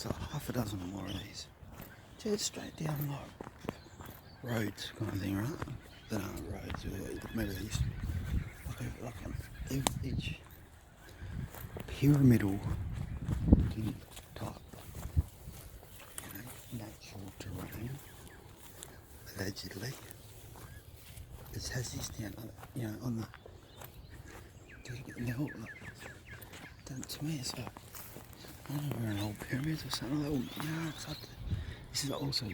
there's like half a dozen more of these. Just straight down like roads kind of thing, right? That aren't roads, maybe they used to be. Like each pyramidal type, natural terrain, allegedly. It has this down, on the. To me, it's like, I don't know, we're in old pyramids or something. It's like this is also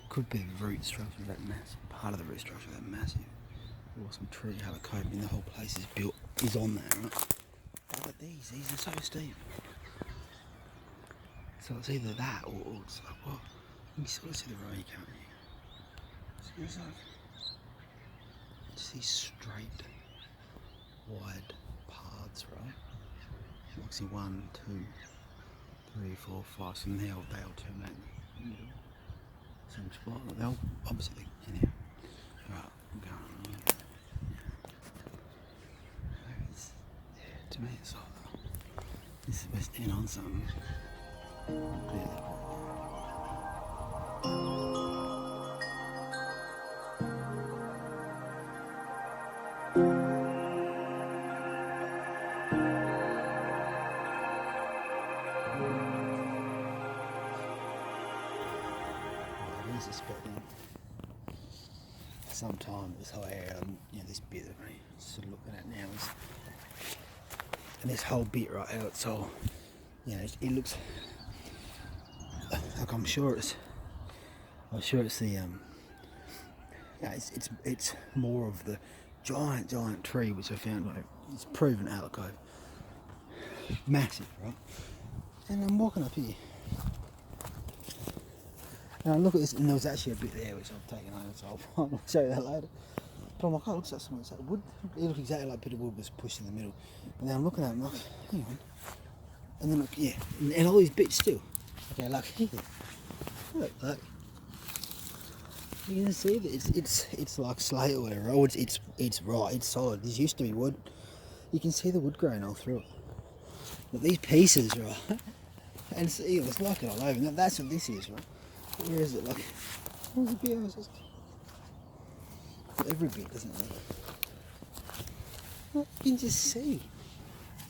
could be the root structure of that massive part of the root structure of that massive awesome tree, Hallet Cove. The whole place is built on there, right? But look at these are so steep. So it's either that or it's like, well, you can sort of see the road, can't you? So it's like just these straight, wide paths, right? You can see 1, 2, 3, 4, 5, so now they'll terminate in the middle. Some spot, they'll obviously, anyhow. Right, I'm going on. To me, it's like, this is best in on something. Suspecting sometime this whole area, this bit that I'm sort of looking at now is, and this whole bit right out, so it looks like I'm sure it's the it's more of the giant tree which I found, like, it's proven Hallet Cove, massive, right? And I'm walking up here. And I look at this, and there was actually a bit there which I've taken over, so I'll show you that later. But I'm like, oh, it looks like something like wood. It looks exactly like a bit of wood was pushed in the middle. And then I'm looking at it, I'm like, hang on. And then look, yeah, and all these bits still. Okay, like here. Look. You can see that it's like slate or whatever. Oh, it's right, it's solid. This used to be wood. You can see the wood grain all through it. But these pieces, right? And it's like it all over. Now, that's what this is, right? Where is it? Like, where's the bit? Every bit, doesn't it? Well, you can just see.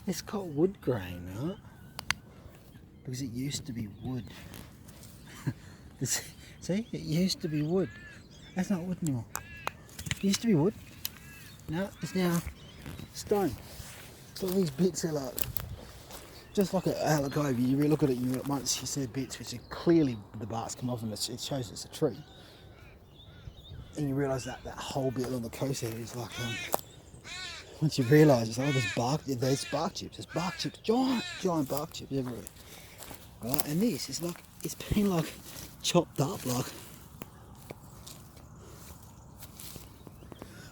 It's called wood grain, right? Because it used to be wood. See? It used to be wood. That's not wood anymore. It used to be wood. No, it's now stone. So these bits are like, just like at Hallet Cove, you really look at it, once you see bits which are clearly the bark's come off and it shows it's a tree. And you realise that whole bit along the coast there is like, once you realise it's like there's bark chips, giant bark chips everywhere. Right, and this is like, it's been like chopped up, like.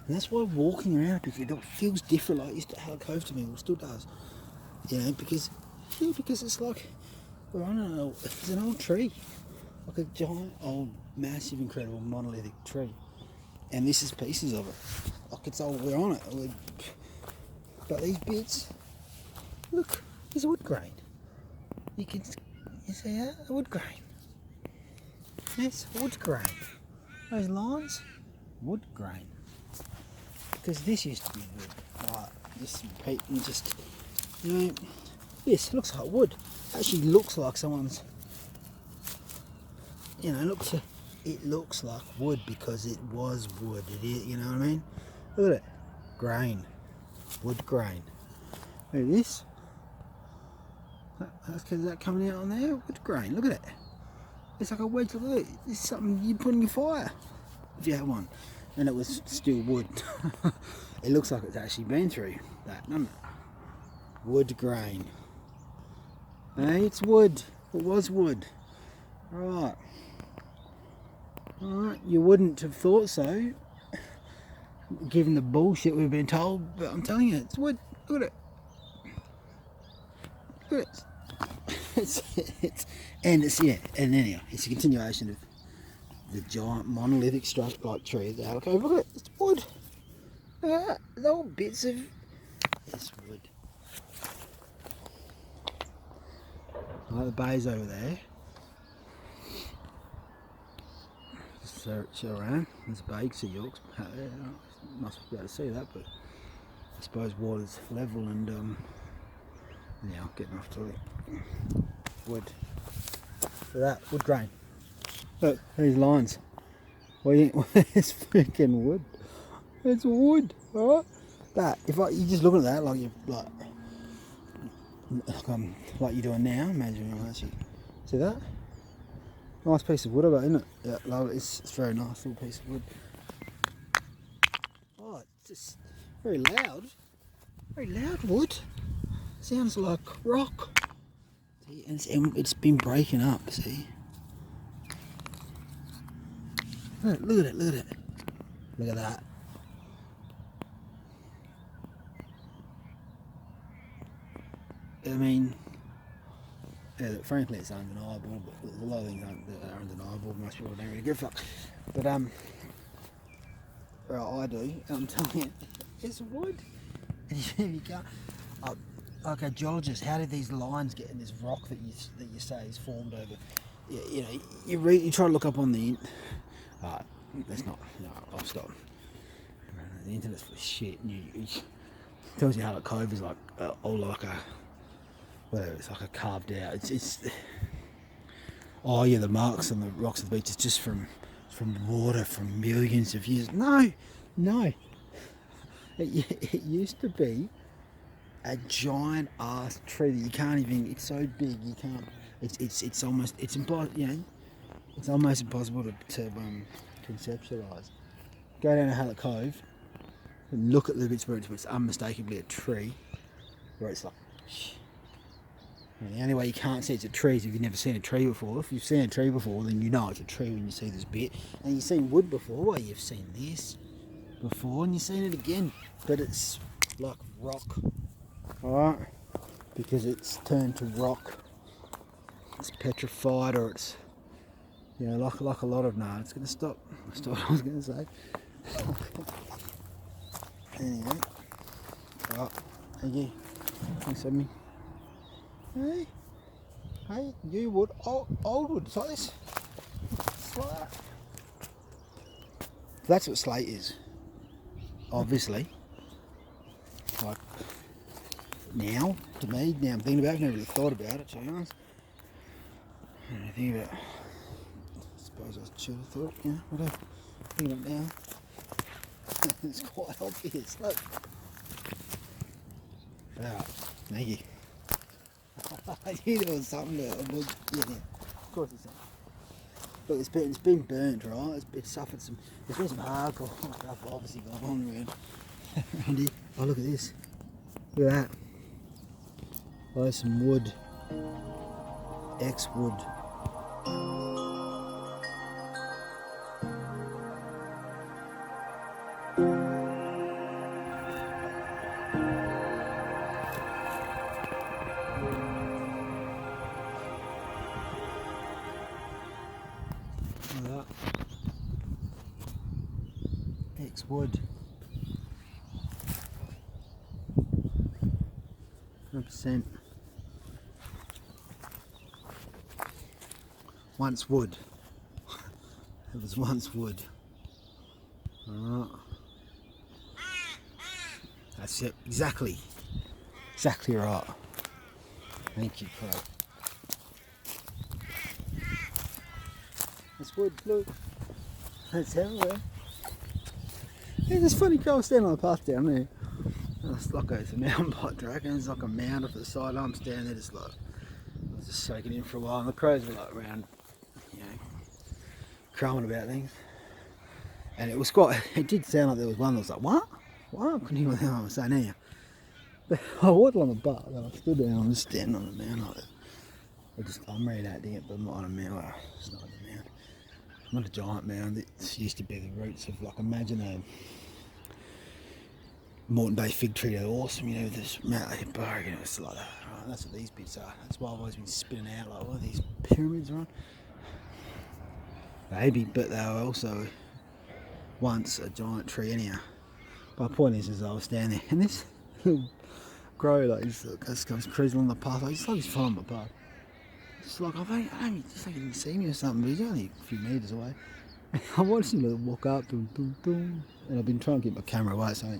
And that's why walking around, because it feels different, like it used to Hallet Cove to me, it still does. Because it's like, it's an old tree, like a giant, old, massive, incredible, monolithic tree, and this is pieces of it. Like it's old, we're on it. But these bits, look, there's wood grain. You see that? Wood grain. Yes, wood grain. Those lines, wood grain. Because this used to be wood. Right, this just. This looks like wood. Actually looks like someone's, it looks like wood because it was wood. It is, you know what I mean? Look at it. Grain. Wood grain. Look at this. Is that coming out on there? Wood grain. Look at it. It's like a wedge. Look, it's something you put in your fire if you had one. And it was still wood. It looks like it's actually been through that, doesn't it? Wood grain. Hey, it's wood. It was wood. Right. Alright, you wouldn't have thought so, given the bullshit we've been told, but I'm telling you, it's wood. Look at it. Look at it. And anyhow, it's a continuation of the giant monolithic like tree of the Hallet Cove. Look at it, it's wood. Look at that, the old bits of, it's wood. Right, the bay's over there. Just show around. There's a bay, you can see Yorks. Must be able to see that, but I suppose water's level and yeah, I'm getting off to it. Wood. Look at that, wood grain. Look, these lines. It's freaking wood. It's wood, alright? But if you're just looking at that like you're doing now, imagine you actually see that? Nice piece of wood I got, isn't it? Yeah, love it. It's very nice little piece of wood. Oh, it's just very loud. Very loud wood. Sounds like rock. See, and it's been breaking up, see? Look at it, look at it. Look at that. I mean, yeah, frankly it's undeniable, but there's a lot of things that are undeniable. Most people don't really give a fuck. But well, I do. I'm telling you, it's wood. And you can't. Like a geologist, how did these lines get in this rock that you say is formed over? You know, you try to look up on the. Let's not. No, I'll stop. The internet's full of shit. And it tells you Hallet Cove is like like a. Whatever, it's like a carved out. It's oh yeah, the marks on the rocks of the beach is just from water from millions of years. No, it used to be a giant ass tree that you can't even. It's so big you can't. It's almost impossible. You know, it's almost impossible to conceptualize. Go down to Hallet Cove and look at the bits where it's unmistakably a tree, where it's like. And the only way you can't see it's a tree is if you've never seen a tree before. If you've seen a tree before, then you know it's a tree when you see this bit. And you've seen wood before, well, you've seen this before, and you've seen it again. But it's like rock, alright? Because it's turned to rock. It's petrified, or it's, you know, like a lot of, nah, it's going to stop. That's what I was going to say. Anyway. Oh, thank you. Thanks, Edmund. Hey, new wood, old wood, it's like this. It's like that. That's what slate is, obviously. Like, now, to me, now I'm thinking about it, I've never really thought about it, to be honest. I think about it. I suppose I should have thought, yeah, whatever. Think about it now. It's quite obvious, look. Alright, thank you. I knew there was something there. Yeah, of course it's not. Look, it's been burnt, right? It's suffered some. There's been some hardcore stuff obviously going on around here. Oh, look at this. Look at that. Oh, there's some wood. Ex-wood. Ex-wood. 100%. Once wood. It was once wood. Alright. That's it. Exactly. Exactly right. Thank you, Crow. It's wood, look. That's everywhere. Yeah, it's funny, I was standing on the path down there. And it's like it's a mountain bike track, and there's like a mound off the side. I'm standing there just like, I was just soaking in for a while, and the crows were like around, you know, crowing about things. And it was quite, it did sound like there was one that was like, what? What? I couldn't hear what the hell I was saying here. But I waddled on the butt, and I stood down, I'm just standing on the mound like that. I'm ready to it, but I'm not on a mound. Well, it's not on a mound. I'm not a giant mound. It used to be the roots of, like, imagine a Moreton Bay fig tree. They're awesome, you know, this Mount Barrack, you know, it's like that. Right? That's what these bits are. That's why I've always been spinning out like what these pyramids are on. Maybe, but they were also once a giant tree anyhow. My point is I was standing there, and this little crow, like, just comes cruising on the path. Like, it's like he's following my path. It's like, just like he didn't see me or something, but he's only a few metres away. I watched him walk up, and I've been trying to keep my camera away, so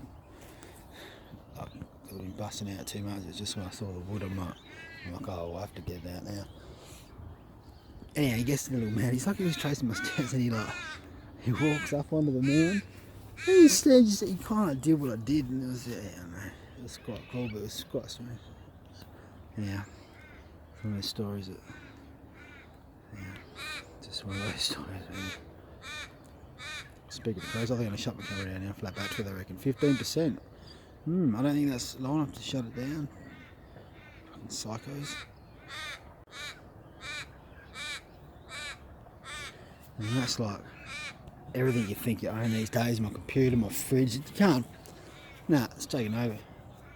I've been busting out too much. It's just when I saw the wood, I'm like, oh, I'll have to get it out now. Anyhow, he gets to the little mound. He's like he was tracing my steps, and he walks up onto the mound. And he kind of did what I did, and it was, it was quite cool, but it was quite strange. Anyhow, one of those stories that, just one of those stories. Speaking of crows, I think I'm going to shut my camera down now, flat battery, I reckon. 15%. I don't think that's long enough to shut it down. Fucking psychos. And that's like everything you think you own these days. My computer, my fridge. You can't. Nah, it's taken over.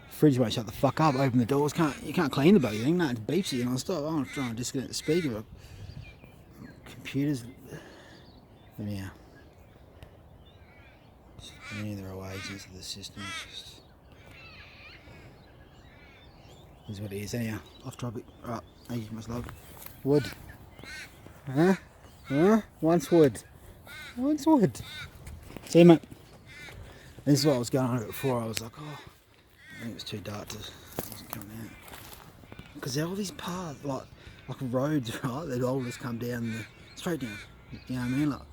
Fridge won't shut the fuck up. Open the doors. You can't clean the bloody thing. No, it beeps you non-stop. I'm trying to disconnect the speaker. Computers. Anyhow. They're all agents of the system. Is what it is. Anyhow, off topic. Right, thank you, much love. Wood. Huh? Once wood. See you, mate. This is what I was going on about before. I was like, oh, I think it was too dark to. It wasn't coming out. Because there are all these paths, like roads, right? That all just come down, straight down. You know what I mean? Like,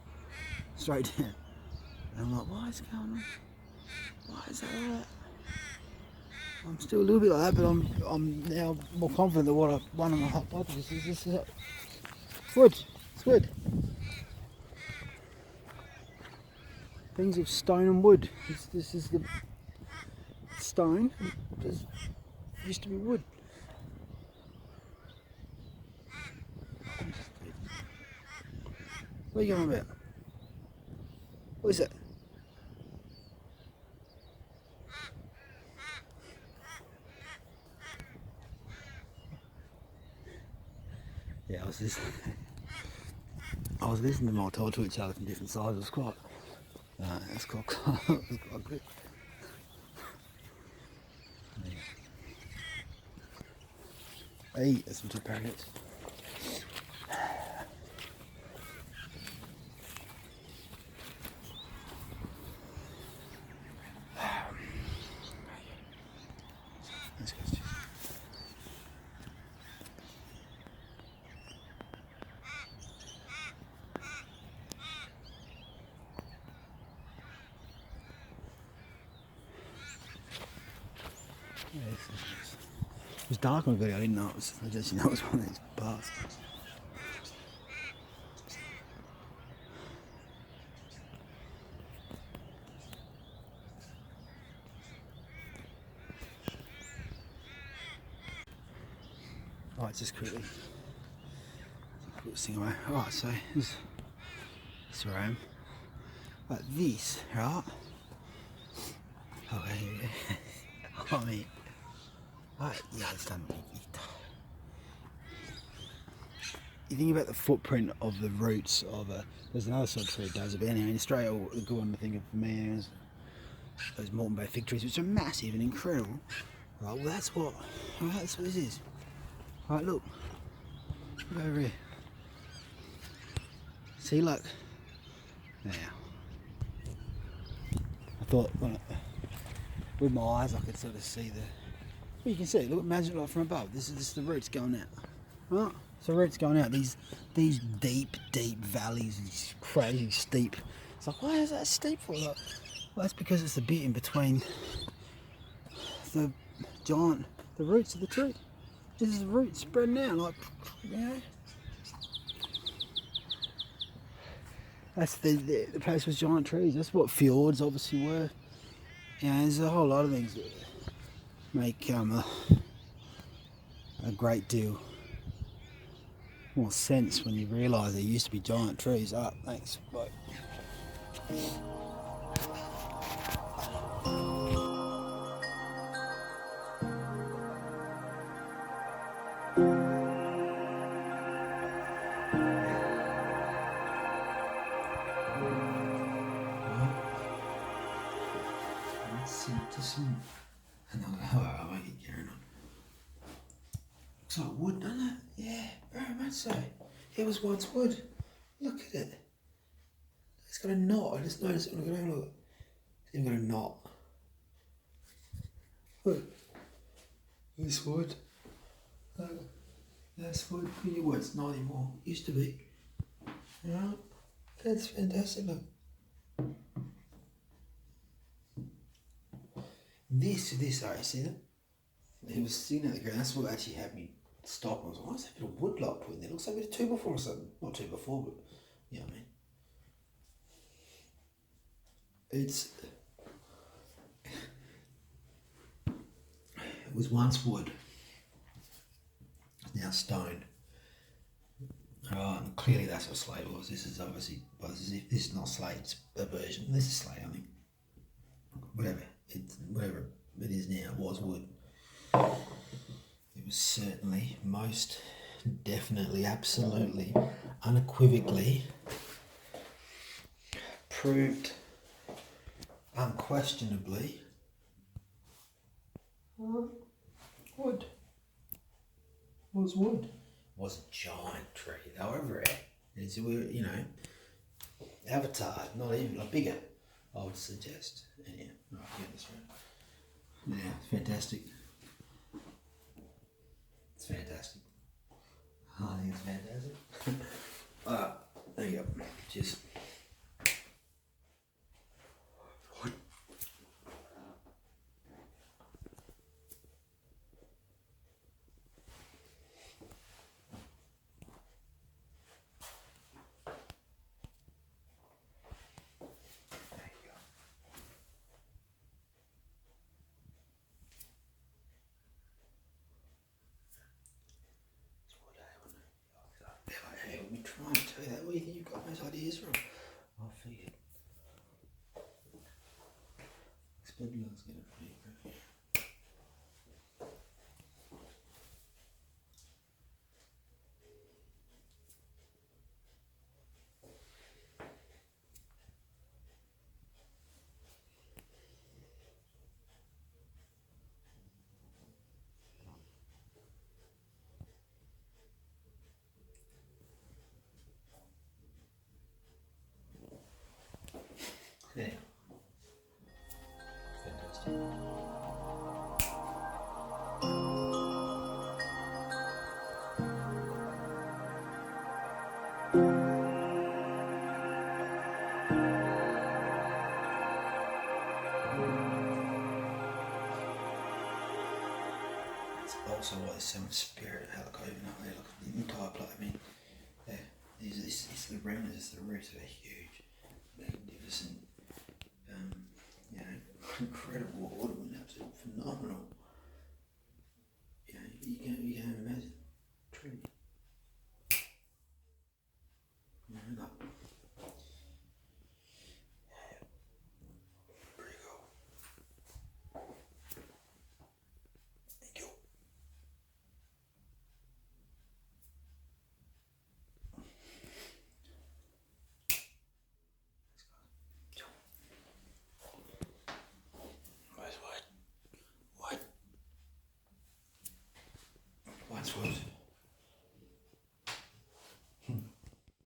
straight down. And I'm like, why is it going on? Why is that like that? I'm still a little bit like that, but I'm now more confident that one of my hypotheses is this is it. It's wood. It's wood. Things of stone and wood. This is the stone. This used to be wood. What are you going about? What is it? Yeah, I was listening to them all talk to each other from different sides. It was quite. It's quite good. Hey, there's some two parakeets. Let's go. It was dark on the video, I didn't know it was, I just know it was one of these bars. Alright, just quickly. Put this thing away. Alright, so this is where I am. Like this, right? Okay, here we go. I mean, yeah, it's done. You think about the footprint of the roots of there's another sort of tree that does it, but anyway, in Australia, the good one to think of for me is those Moreton Bay fig trees, which are massive and incredible. Right, well that's what this is. Right, look over here. See, like, now, I thought with my eyes I could sort of see well, you can see, look, imagine like from above, this is the roots going out, right? So roots going out, these deep valleys, these crazy steep. It's like, why is that steep for? Like, well, that's because it's the bit in between the roots of the tree. This is the roots spreading out, like, you know. That's the place with giant trees. That's what fjords obviously were. You know, there's a whole lot of things that make a great deal more sense when you realise there used to be giant trees. Ah, thanks. Bye. And I won't get carried on. Looks like wood, doesn't it? Yeah. Very much so. It was once wood. Look at it. It's got a knot. I just noticed it when I got over. It's even got a knot. Look. This wood. That's wood. Well, it's not anymore. It used to be. Alright. That's fantastic. Look. This, I see that. It was sitting at the ground. That's what actually had me stop. I was like, why is that bit of wood like put in there? It looks like a bit of 2x4 or something. Not 2x4, but you know what I mean. It was once wood. It's now stone. And clearly that's what slate was. This is obviously, well, this is not slate, it's a version. This is slate, I think. Whatever it is now, it was wood. It was certainly, most definitely, absolutely, unequivocally proved, unquestionably, wood. Was wood. Was a giant tree, however, it's, you know, Avatar, not even, like bigger, I would suggest. And yeah, right, yeah, that's right. Yeah, it's fantastic. It's fantastic. I think it's fantastic. There you go. Cheers. Let me try and tell you that. Where do you think you've got those ideas from? I figured. Exploded lungs get it from here. Yeah. Fantastic. It's also why there's so much spirit at Hallet Cove up there. Look at the entire place. I mean, yeah, it's the arenas, it's the roots, they're huge, magnificent, you know, incredible ornament, absolutely phenomenal. You know, you can't imagine. Truly. You know, like, yeah, pretty cool. Thank you. Where's what? What? What's what?